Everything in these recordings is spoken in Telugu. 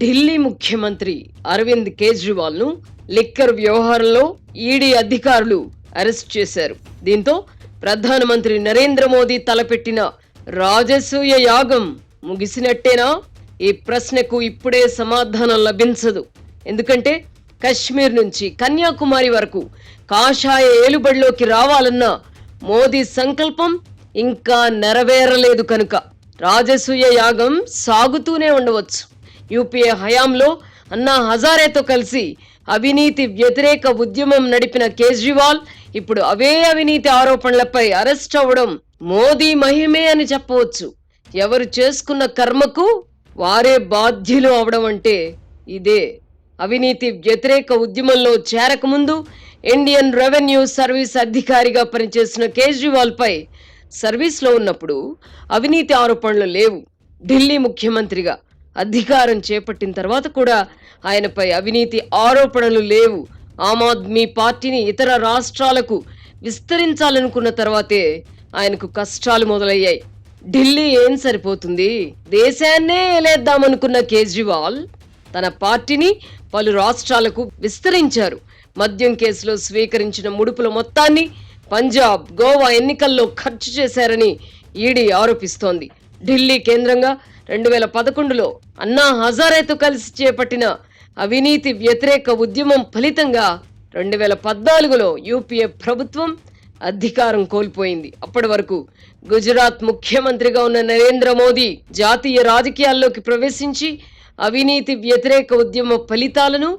ఢిల్లీ ముఖ్యమంత్రి అరవింద్ కేజ్రీవాల్ ను లిక్కర్ వ్యవహారంలో ఈడీ అధికారులు అరెస్ట్ చేశారు. దీంతో ప్రధానమంత్రి నరేంద్ర మోదీ తలపెట్టిన రాజసూయ యాగం ముగిసినట్టేనా? ఈ ప్రశ్నకు ఇప్పుడే సమాధానం లభించదు. ఎందుకంటే కశ్మీర్ నుంచి కన్యాకుమారి వరకు కాషాయ ఏలుబడిలోకి రావాలన్న మోదీ సంకల్పం ఇంకా నెరవేరలేదు కనుక రాజసూయ యాగం సాగుతూనే ఉండవచ్చు. యూపీఏ హయాంలో అన్నా హజారేతో కలిసి అవినీతి వ్యతిరేక ఉద్యమం నడిపిన కేజ్రీవాల్ ఇప్పుడు అవే అవినీతి ఆరోపణలపై అరెస్ట్ అవ్వడం మోదీ మహిమే అని చెప్పవచ్చు. ఎవరు చేసుకున్న కర్మకు వారే బాధ్యులు అవడం అంటే ఇదే. అవినీతి వ్యతిరేక ఉద్యమంలో చేరకముందు ఇండియన్ రెవెన్యూ సర్వీస్ అధికారిగా పనిచేసిన కేజ్రీవాల్ పై సర్వీస్లో ఉన్నప్పుడు అవినీతి ఆరోపణలు లేవు. ఢిల్లీ ముఖ్యమంత్రిగా అధికారం చేపట్టిన తర్వాత కూడా ఆయనపై అవినీతి ఆరోపణలు లేవు. ఆమ్ ఆద్మీ పార్టీని ఇతర రాష్ట్రాలకు విస్తరించాలనుకున్న తర్వాతే ఆయనకు కష్టాలు మొదలయ్యాయి. ఢిల్లీ ఏం సరిపోతుంది, దేశాన్నే ఏలేద్దామనుకున్న కేజ్రీవాల్ తన పార్టీని పలు రాష్ట్రాలకు విస్తరించారు. మద్యం కేసులో స్వీకరించిన ముడుపుల మొత్తాన్ని పంజాబ్, గోవా ఎన్నికల్లో ఖర్చు చేశారని ఈడీ ఆరోపిస్తోంది. ఢిల్లీ కేంద్రంగా 2011లో అన్నా హజారేతో కలిసి చేపట్టిన అవినీతి వ్యతిరేక ఉద్యమం ఫలితంగా 2014లో యూపీఏ ప్రభుత్వం అధికారం కోల్పోయింది. అప్పటి వరకు గుజరాత్ ముఖ్యమంత్రిగా ఉన్న నరేంద్ర మోదీ జాతీయ రాజకీయాల్లోకి ప్రవేశించి అవినీతి వ్యతిరేక ఉద్యమ ఫలితాలను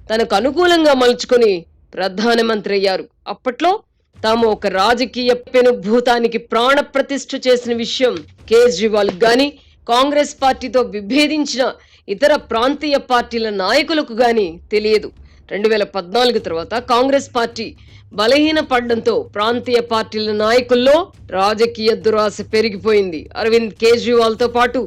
తనకు అనుకూలంగా మలుచుకొని ప్రధానమంత్రి అయ్యారు. అప్పట్లో తాము ఒక రాజకీయ పెనుభూతానికి ప్రాణ ప్రతిష్ఠ చేసిన విషయం కేజ్రీవాల్ గాని, కాంగ్రెస్ పార్టీతో విభేదించిన ఇతర ప్రాంతీయ పార్టీల నాయకులకు గాని తెలియదు. 2014 తర్వాత కాంగ్రెస్ పార్టీ బలహీన పడడంతో ప్రాంతీయ పార్టీల నాయకుల్లో రాజకీయ దురాశ పెరిగిపోయింది. అరవింద్ కేజ్రీవాల్ తో పాటు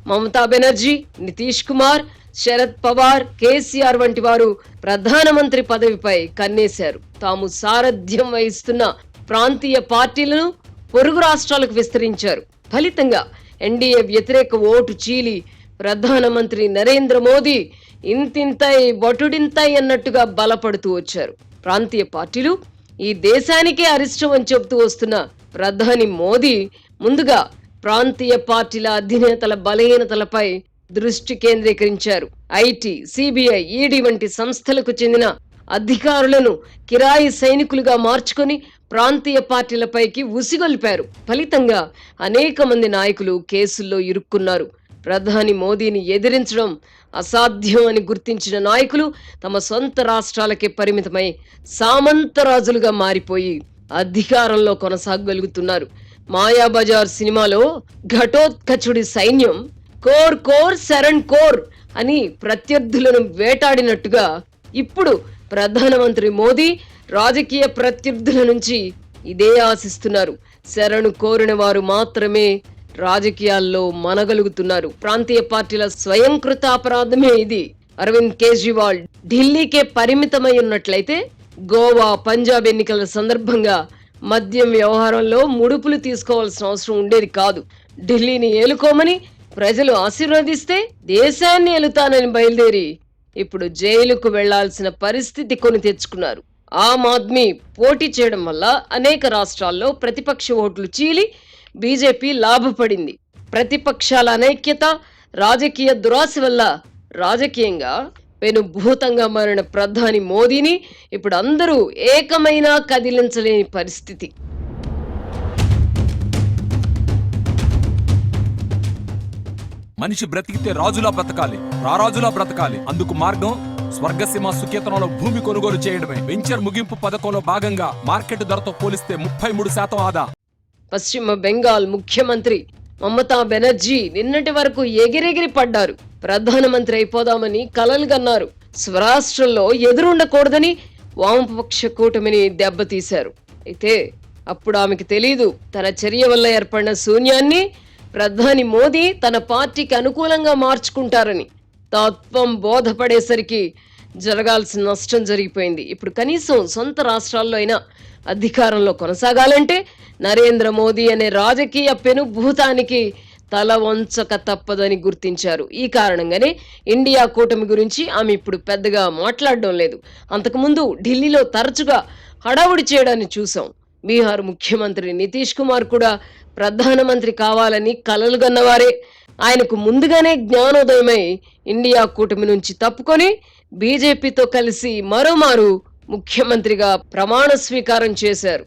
మమతా బెనర్జీ, నితీష్ కుమార్, శరద్ పవార్, కేసీఆర్ వంటి వారు ప్రధానమంత్రి పదవిపై కన్నేశారు. తాము సారథ్యం వహిస్తున్న ప్రాంతీయ పార్టీలను పొరుగు రాష్ట్రాలకు విస్తరించారు. ఫలితంగా ఎన్డీఏ వ్యతిరేక ఓటు చీలి ప్రధానమంత్రి నరేంద్ర మోదీ ఇంతింతై బటుడింతై అన్నట్టుగా బలపడుతూ వచ్చారు. ప్రాంతీయ పార్టీలు ఈ దేశానికే అరిష్టం అని చెబుతూ వస్తున్న ప్రధాని మోదీ ముందుగా ప్రాంతీయ పార్టీల అధినేతల బలహీనతలపై దృష్టి కేంద్రీకరించారు. ఐటీ, సిబిఐ, ఈడీ వంటి సంస్థలకు చెందిన అధికారులను కిరాయి సైనికులుగా మార్చుకొని ప్రాంతీయ పార్టీలపైకి ఉసిగొల్పారు. ఫలితంగా అనేక మంది నాయకులు కేసుల్లో ఇరుక్కున్నారు. ప్రధాని మోదీని ఎదిరించడం అసాధ్యం అని గుర్తించిన నాయకులు తమ సొంత రాష్ట్రాలకే పరిమితమై సామంతరాజులుగా మారిపోయి అధికారంలో కొనసాగగలుగుతున్నారు. మాయాబజార్ సినిమాలో ఘటోత్కచుడి సైన్యం కోర్ కోర్ శరణ్ కోర్ అని ప్రత్యర్థులను వేటాడినట్టుగా ఇప్పుడు ప్రధానమంత్రి మోదీ రాజకీయ ప్రత్యర్థుల నుంచి ఇదే ఆశిస్తున్నారు. శరణు కోరిన వారు మాత్రమే రాజకీయాల్లో మనగలుగుతున్నారు. ప్రాంతీయ పార్టీల స్వయంకృత అపరాధమే ఇది. అరవింద్ కేజ్రీవాల్ ఢిల్లీకే పరిమితమై ఉన్నట్లయితే గోవా, పంజాబ్ ఎన్నికల సందర్భంగా మద్యం వ్యవహారంలో ముడుపులు తీసుకోవాల్సిన అవసరం ఉండేది కాదు. ఢిల్లీని ఏలుకోమని ప్రజలు ఆశీర్వదిస్తే దేశాన్ని ఏలుతానని బయలుదేరి ఇప్పుడు జైలుకు వెళ్లాల్సిన పరిస్థితి కొని తెచ్చుకున్నారు. ఆమ్ ఆద్మీ పోటీ చేయడం వల్ల అనేక రాష్ట్రాల్లో ప్రతిపక్ష ఓట్లు చీలి బీజేపీ లాభపడింది. ప్రతిపక్షాల అనైక్యత, రాజకీయ దురాశ వల్ల రాజకీయంగా పెనుభూతంగా మారిన ప్రధాని మోదీని ఇప్పుడు అందరూ ఏకమైనా కదిలించలేని పరిస్థితి. మనిషి బ్రతికితే రాజులా బ్రతకాలి, రారాజులా బ్రతకాలి. అందుకు మార్గం స్వర్గసీమ సుకేతనంలో భూమి కొనుగోలు చేయడమే. వెంచర్ ముగింపు పథకంలో భాగంగా మార్కెట్ ధరతో పోలిస్తే 33% ఆదా. పశ్చిమ బెంగాల్ ముఖ్యమంత్రి మమతా బెనర్జీ నిన్నటి వరకు ఎగిరెగిరి పడ్డారు. ప్రధానమంత్రి అయిపోదామని కలలుగన్నారు. స్వరాష్ట్రంలో ఎదురుండకూడదని వామపక్ష కూటమిని దెబ్బతీశారు. అయితే అప్పుడు ఆమెకు తెలీదు, తన చర్య వల్ల ఏర్పడిన శూన్యాన్ని ప్రధాని మోదీ తన పార్టీకి అనుకూలంగా మార్చుకుంటారని. తత్వం బోధపడేసరికి జరగాల్సిన నష్టం జరిగిపోయింది. ఇప్పుడు కనీసం సొంత రాష్ట్రాల్లో అయినా అధికారంలో కొనసాగాలంటే నరేంద్ర మోదీ అనే రాజకీయ పెనుభూతానికి తల వంచక తప్పదని గుర్తించారు. ఈ కారణంగానే ఇండియా కూటమి గురించి ఆమె ఇప్పుడు పెద్దగా మాట్లాడడం లేదు. అంతకుముందు ఢిల్లీలో తరచుగా హడావుడి చేయడాన్ని చూసాం. బీహార్ ముఖ్యమంత్రి నితీష్ కుమార్ కూడా ప్రధానమంత్రి కావాలని కలలుగన్నవారే. ఆయనకు ముందుగానే జ్ఞానోదయమై ఇండియా కూటమి నుంచి తప్పుకొని బీజేపీతో కలిసి మరోమారు ముఖ్యమంత్రిగా ప్రమాణ స్వీకారం చేశారు.